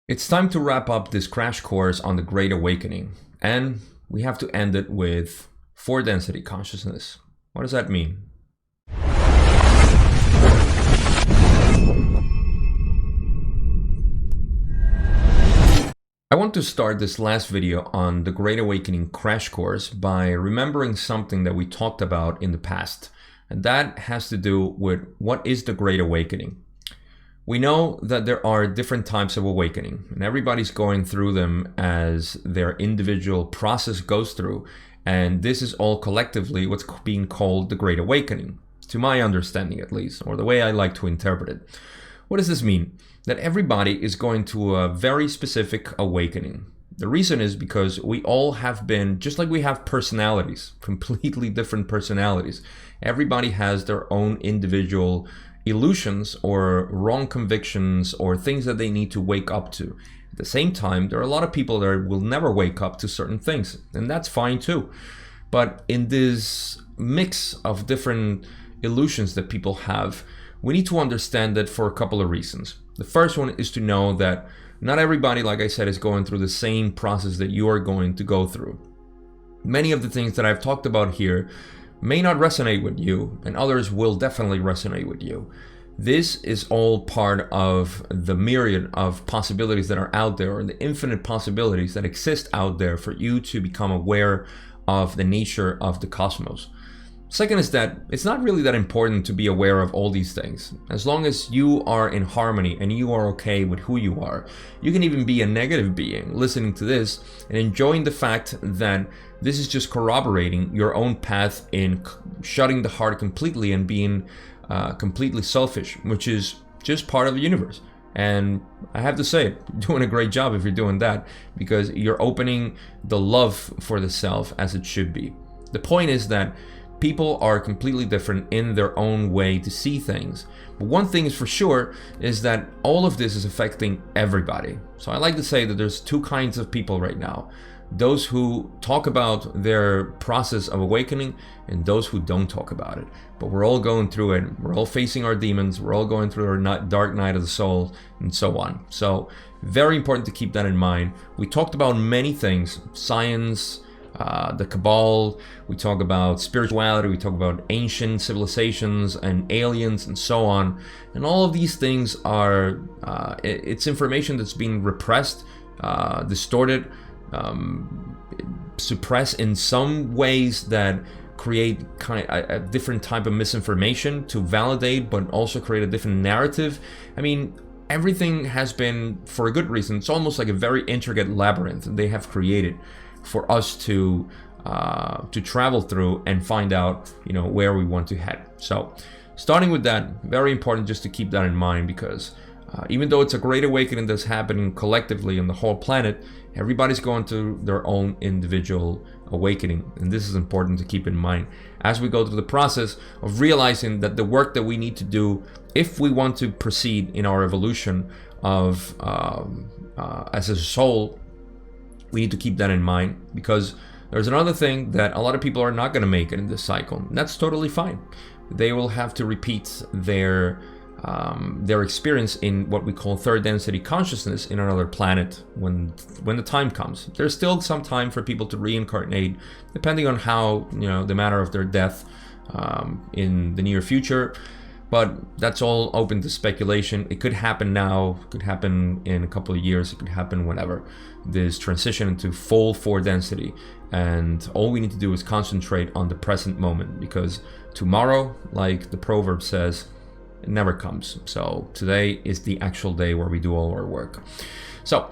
It's time to wrap up this crash course on the Great Awakening, and we have to end it with four density consciousness. What does that mean? I want to start this last video on the Great Awakening crash course by remembering something that we talked about in the past, and that has to do with what is the Great Awakening. We know that there are different types of awakening, and everybody's going through them as their individual process goes through, and this is all collectively what's being called the Great Awakening, to my understanding at least, or the way I like to interpret it. What does this mean? That everybody is going to a very specific awakening. The reason is because we all have been, just like we have personalities, completely different personalities. Everybody has their own individual illusions or wrong convictions or things that they need to wake up to. At the same time, there are a lot of people that will never wake up to certain things, and that's fine too. But in this mix of different illusions that people have, we need to understand that for a couple of reasons. The first one is to know that not everybody, like I said, is going through the same process that you are going to go through. Many of the things that I've talked about here may not resonate with you, and others will definitely resonate with you. This is all part of the myriad of possibilities that are out there, or the infinite possibilities that exist out there for you to become aware of the nature of the cosmos. Second is that it's not really that important to be aware of all these things. As long as you are in harmony and you are okay with who you are, you can even be a negative being listening to this and enjoying the fact that this is just corroborating your own path in shutting the heart completely and being completely selfish, which is just part of the universe. And I have to say, you're doing a great job if you're doing that, because you're opening the love for the self as it should be. The point is that people are completely different in their own way to see things. But one thing is for sure is that all of this is affecting everybody. So I like to say that there's two kinds of people right now. Those who talk about their process of awakening and those who don't talk about it. But we're all going through it. We're all facing our demons. We're all going through our dark night of the soul and so on. So very important to keep that in mind. We talked about many things, science, the Cabal, we talk about spirituality, we talk about ancient civilizations and aliens and so on. And all of these things are, it's information that's being repressed, distorted, suppressed in some ways that create kind of a different type of misinformation to validate, but also create a different narrative. I mean, everything has been, for a good reason, it's almost like a very intricate labyrinth they have created for us to travel through and find out, where we want to head. So starting with that, very important just to keep that in mind, because even though it's a great awakening that's happening collectively on the whole planet, everybody's going through their own individual awakening. And this is important to keep in mind as we go through the process of realizing that the work that we need to do if we want to proceed in our evolution of as a soul. We need to keep that in mind, because there's another thing that a lot of people are not going to make it in this cycle, and that's totally fine. They will have to repeat their experience in what we call third density consciousness in another planet when the time comes. There's still some time for people to reincarnate, depending on how, the matter of their death in the near future. But that's all open to speculation. It could happen now, it could happen in a couple of years, it could happen whenever. This transition into full 4 density, and all we need to do is concentrate on the present moment, because tomorrow, like the proverb says, it never comes. So today is the actual day where we do all our work. So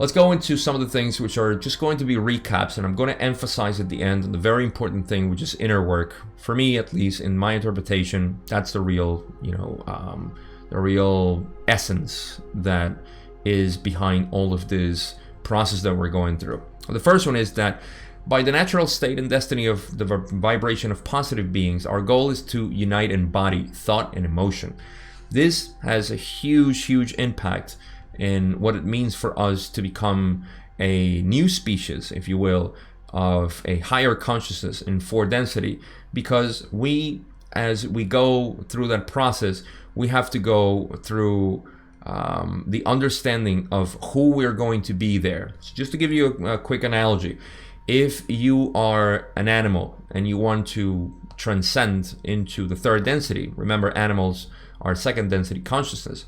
let's go into some of the things which are just going to be recaps, and I'm going to emphasize at the end the very important thing, which is inner work. For me, at least in my interpretation, that's the real, the real essence that is behind all of this process that we're going through. The first one is that by the natural state and destiny of the vibration of positive beings, our goal is to unite in body, thought, and emotion. This has a huge, huge impact in what it means for us to become a new species, if you will, of a higher consciousness in 4 density, because as we go through that process, we have to go through the understanding of who we're going to be there. So just to give you a quick analogy, if you are an animal and you want to transcend into the third density, remember animals are second density consciousness.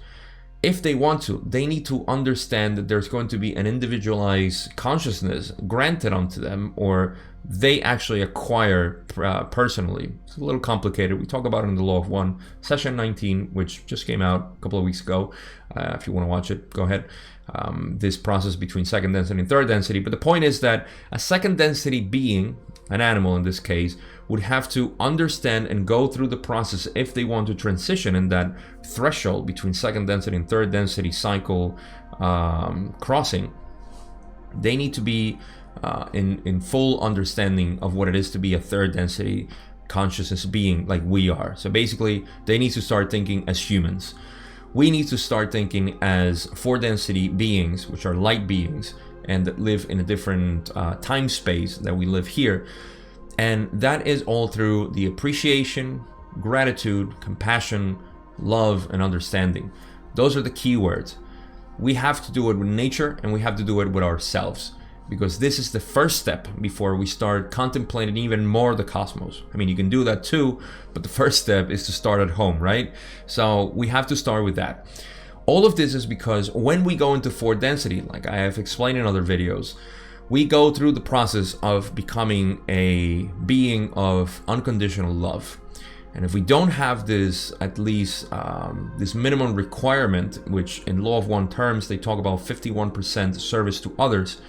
If they want to, they need to understand that there's going to be an individualized consciousness granted onto them, or they actually acquire personally. It's a little complicated. We talk about it in the Law of One, session 19, which just came out a couple of weeks ago. If you want to watch it, go ahead. This process between second density and third density. But the point is that a second density being, an animal in this case, would have to understand and go through the process if they want to transition in that threshold between second density and third density cycle crossing. They need to be in full understanding of what it is to be a third density consciousness being like we are. So basically, they need to start thinking as humans. We need to start thinking as four density beings, which are light beings, and that live in a different time space that we live here. And that is all through the appreciation, gratitude, compassion, love, and understanding. Those are the key words. We have to do it with nature, and we have to do it with ourselves, because this is the first step before we start contemplating even more the cosmos. I mean, you can do that too, but the first step is to start at home, right? So we have to start with that. All of this is because when we go into fourth density, like I have explained in other videos, we go through the process of becoming a being of unconditional love. And if we don't have this, at least this minimum requirement, which in Law of One terms, they talk about 51% service to others,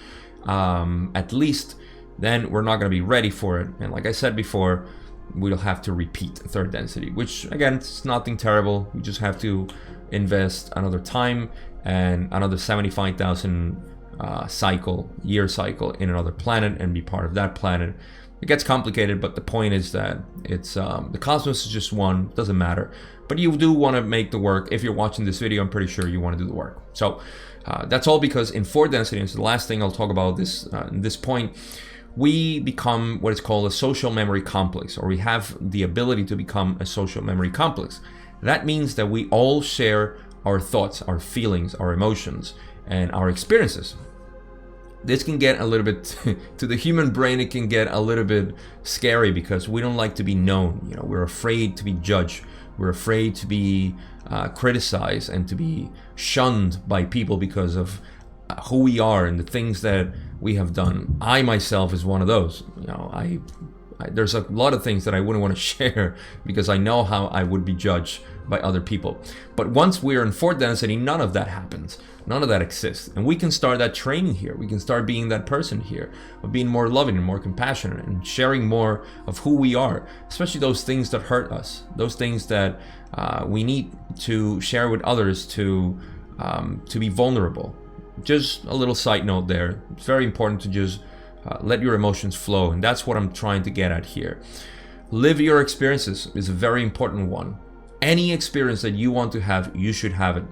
at least, then we're not going to be ready for it. And like I said before, we'll have to repeat third density, which again, it's nothing terrible. We just have to invest another time and another 75,000 year cycle in another planet and be part of that planet. It gets complicated, but the point is that it's the cosmos is just one, doesn't matter. But you do want to make the work. If you're watching this video, I'm pretty sure you want to do the work. So that's all because in fourth density, and it's the last thing I'll talk about this point, we become what is called a social memory complex, or we have the ability to become a social memory complex. That means that we all share our thoughts, our feelings, our emotions, and our experiences. This can get a little bit, to the human brain, it can get a little bit scary because we don't like to be known. You know, we're afraid to be judged. We're afraid to be criticized and to be shunned by people because of who we are and the things that we have done. I myself is one of those. You know, there's a lot of things that I wouldn't want to share because I know how I would be judged by other people. But once we're in fourth density, none of that happens. None of that exists. And we can start that training here. We can start being that person here, of being more loving and more compassionate and sharing more of who we are, especially those things that hurt us, those things that we need to share with others to be vulnerable. Just a little side note there. It's very important to just let your emotions flow. And that's what I'm trying to get at here. Live your experiences is a very important one. Any experience that you want to have, you should have it.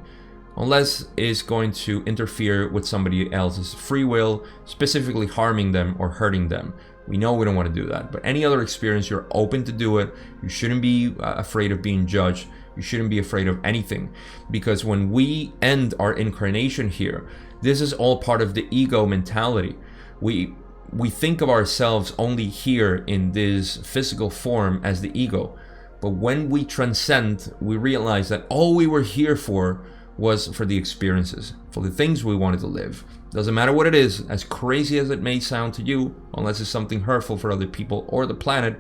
Unless it's going to interfere with somebody else's free will, specifically harming them or hurting them. We know we don't want to do that. But any other experience, you're open to do it. You shouldn't be afraid of being judged. You shouldn't be afraid of anything. Because when we end our incarnation here, this is all part of the ego mentality. We think of ourselves only here in this physical form as the ego. But when we transcend, we realize that all we were here for was for the experiences, for the things we wanted to live. Doesn't matter what it is, as crazy as it may sound to you, unless it's something hurtful for other people or the planet,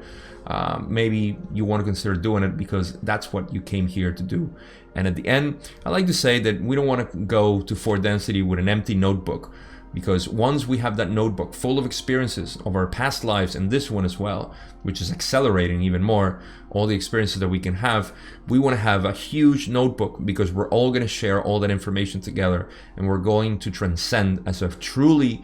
maybe you want to consider doing it because that's what you came here to do. And at the end, I like to say that we don't want to go to fourth density with an empty notebook, because once we have that notebook full of experiences of our past lives and this one as well, which is accelerating even more, all the experiences that we can have, we want to have a huge notebook because we're all going to share all that information together and we're going to transcend as a truly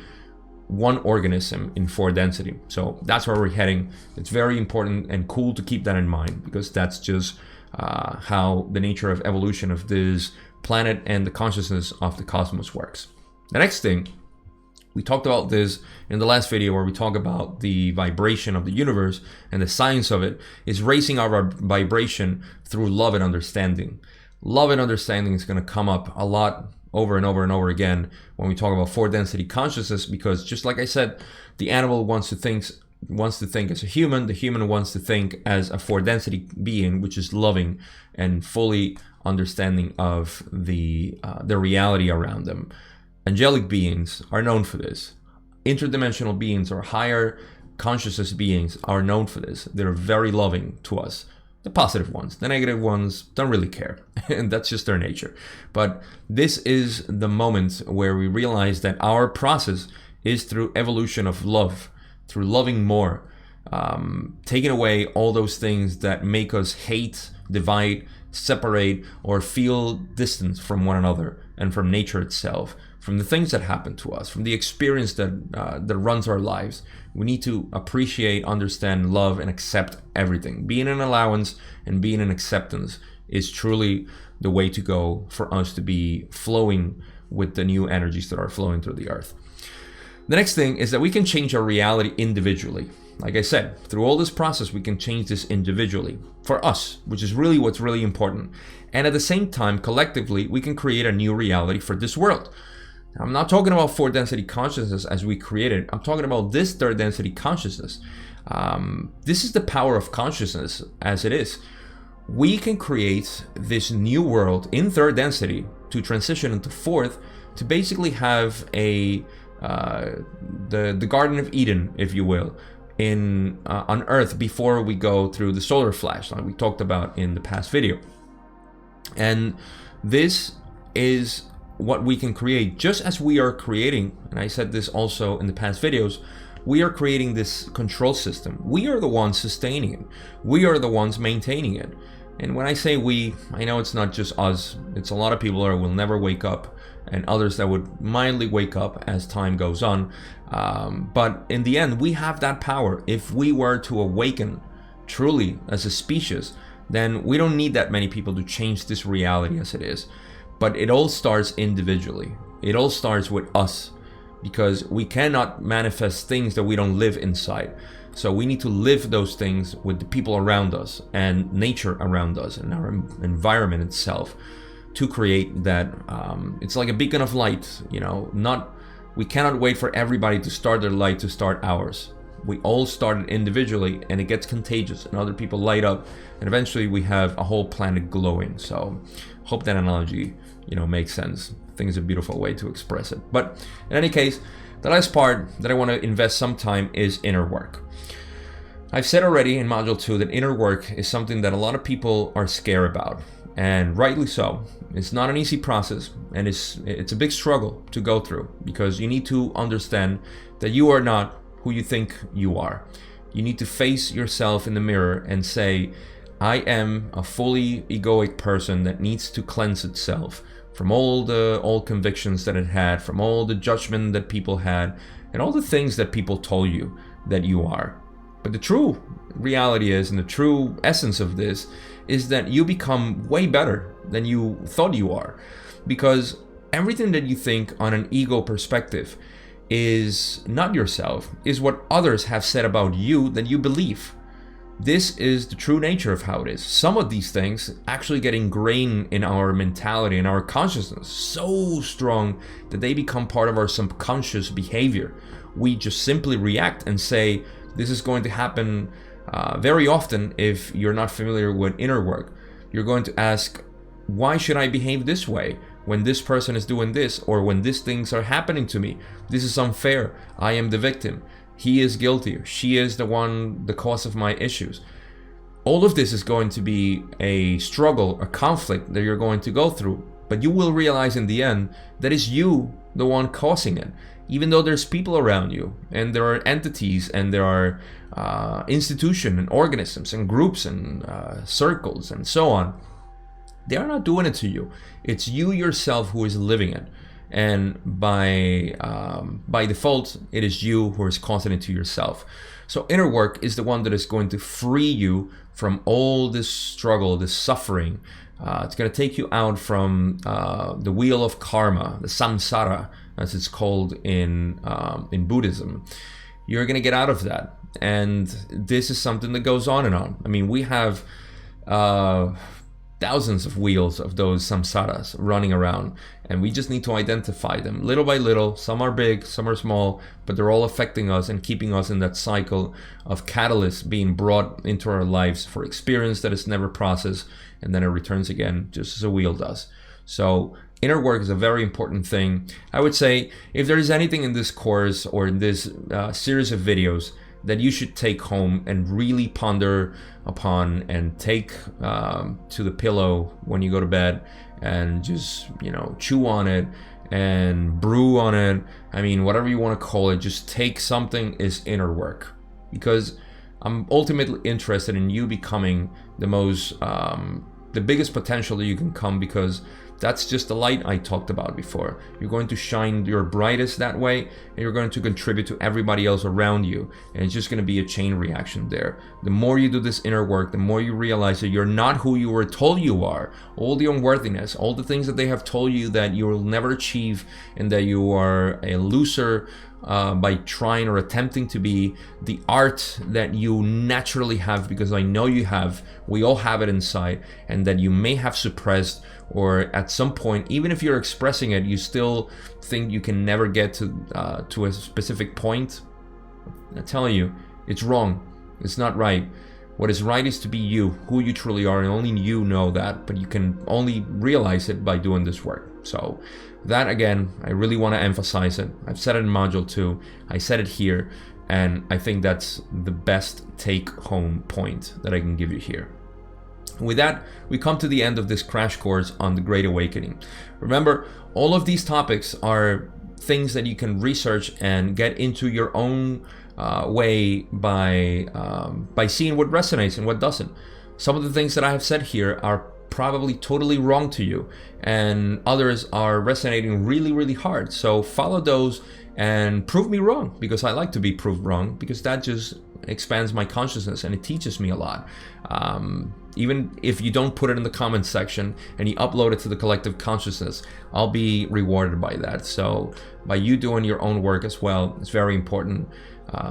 one organism in fourth density. So that's where we're heading. It's very important and cool to keep that in mind because that's just how the nature of evolution of this planet and the consciousness of the cosmos works. The next thing, we talked about this in the last video where we talk about the vibration of the universe and the science of it is raising our vibration through love and understanding. Love and understanding is going to come up a lot over and over and over again when we talk about four density consciousness, because just like I said, the animal wants to think as a human, the human wants to think as a four density being, which is loving and fully understanding of the reality around them. Angelic beings are known for this. Interdimensional beings or higher consciousness beings are known for this. They're very loving to us. The positive ones, the negative ones don't really care, and that's just their nature. But this is the moment where we realize that our process is through evolution of love, through loving more, taking away all those things that make us hate, divide, separate, or feel distance from one another and from nature itself, from the things that happen to us, from the experience that runs our lives. We need to appreciate, understand, love, and accept everything. Being an allowance and being an acceptance is truly the way to go for us to be flowing with the new energies that are flowing through the earth. The next thing is that we can change our reality individually. Like I said, through all this process, we can change this individually for us, which is really what's really important. And at the same time, collectively, we can create a new reality for this world. Now, I'm not talking about four density consciousness as we created. I'm talking about this third density consciousness. This is the power of consciousness as it is. We can create this new world in third density to transition into fourth, to basically have the Garden of Eden, if you will, on Earth before we go through the solar flash, like we talked about in the past video. And this is what we can create, just as we are creating, and I said this also in the past videos, we are creating this control system. We are the ones sustaining it. We are the ones maintaining it. And when I say we, I know it's not just us. It's a lot of people that will never wake up, and others that would mildly wake up as time goes on. But in the end, we have that power. If we were to awaken truly as a species, then we don't need that many people to change this reality as it is. But it all starts individually. It all starts with us, because we cannot manifest things that we don't live inside. So we need to live those things with the people around us and nature around us and our environment itself to create that. It's like a beacon of light, we cannot wait for everybody to start their light to start ours. We all started individually, and it gets contagious, and other people light up, and eventually we have a whole planet glowing. So hope that analogy makes sense. I think it's a beautiful way to express it. But in any case, the last part that I want to invest some time is inner work. I've said already in module 2 that inner work is something that a lot of people are scared about, and rightly so. It's not an easy process, and it's a big struggle to go through, because you need to understand that you are not who you think you are. You need to face yourself in the mirror and say, I am a fully egoic person that needs to cleanse itself from all the old convictions that it had, from all the judgment that people had, and all the things that people told you that you are. But the true reality is, and the true essence of this, is that you become way better than you thought you are. Because everything that you think on an ego perspective is not yourself, is what others have said about you that you believe. This is the true nature of how it is. Some of these things actually get ingrained in our mentality and our consciousness so strong that they become part of our subconscious behavior. We just simply react and say, this is going to happen very often. If you're not familiar with inner work, you're going to ask, why should I behave this way when this person is doing this, or when these things are happening to me? This is unfair. I am the victim. He is guilty. She is the cause of my issues. All of this is going to be a struggle, a conflict that you're going to go through. But you will realize in the end that it's you the one causing it. Even though there's people around you, and there are entities, and there are institutions and organisms and groups and circles and so on, they are not doing it to you. It's you yourself who is living it. And by default, it is you who is causing it to yourself. So inner work is the one that is going to free you from all this struggle, this suffering. It's going to take you out from the wheel of karma, the samsara, as it's called in Buddhism. You're going to get out of that. And this is something that goes on and on. I mean, we have thousands of wheels of those samsaras running around, and we just need to identify them little by little. Some are big, some are small, but they're all affecting us and keeping us in that cycle of catalysts being brought into our lives for experience that is never processed, and then it returns again, just as a wheel does. So inner work is a very important thing. I would say if there is anything in this course or in this series of videos that you should take home and really ponder upon and take to the pillow when you go to bed and just, chew on it and brew on it. I mean, whatever you want to call it, just take something, is inner work. Because I'm ultimately interested in you becoming the biggest potential that you can come, because that's just the light I talked about before. You're going to shine your brightest that way, and you're going to contribute to everybody else around you. And it's just going to be a chain reaction there. The more you do this inner work, the more you realize that you're not who you were told you are. All the unworthiness, all the things that they have told you that you will never achieve, and that you are a loser by trying or attempting to be, the art that you naturally have, because I know you have, we all have it inside, and that you may have suppressed, or at some point, even if you're expressing it, you still think you can never get to a specific point. I tell you, it's wrong. It's not right. What is right is to be you, who you truly are, and only you know that, but you can only realize it by doing this work. So that, again, I really want to emphasize it. I've said it in module 2, I said it here, and I think that's the best take-home point that I can give you here. With that, we come to the end of this crash course on the Great Awakening. Remember, all of these topics are things that you can research and get into your own way by seeing what resonates and what doesn't. Some of the things that I have said here are probably totally wrong to you, and others are resonating really, really hard. So follow those and prove me wrong, because I like to be proved wrong, because that just expands my consciousness and it teaches me a lot. Even if you don't put it in the comments section and you upload it to the collective consciousness, I'll be rewarded by that. So by you doing your own work as well, it's very important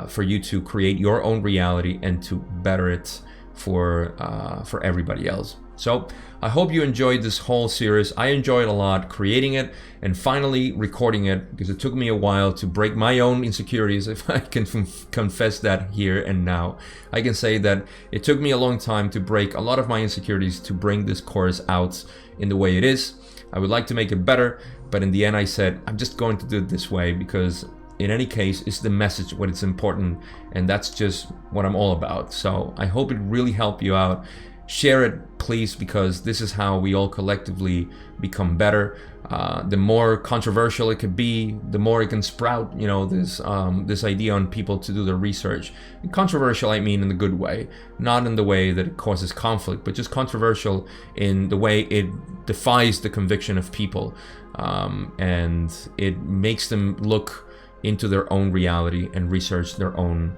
for you to create your own reality and to better it for everybody else. So I hope you enjoyed this whole series. I enjoyed a lot creating it and finally recording it, because it took me a while to break my own insecurities, if I can confess that here and now. I can say that it took me a long time to break a lot of my insecurities to bring this course out in the way it is. I would like to make it better, but in the end I said, I'm just going to do it this way, because in any case, it's the message what is important, and that's just what I'm all about. So I hope it really helped you out. Share it, please, because this is how we all collectively become better. The more controversial it could be, the more it can sprout, this idea on people to do their research. And controversial, I mean in the good way, not in the way that it causes conflict, but just controversial in the way it defies the conviction of people, and it makes them look into their own reality and research their own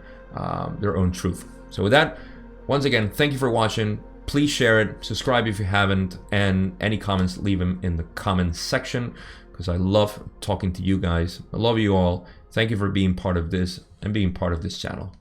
truth. So with that, once again, thank you for watching. Please share it, subscribe if you haven't, and any comments, leave them in the comments section, because I love talking to you guys. I love you all. Thank you for being part of this and being part of this channel.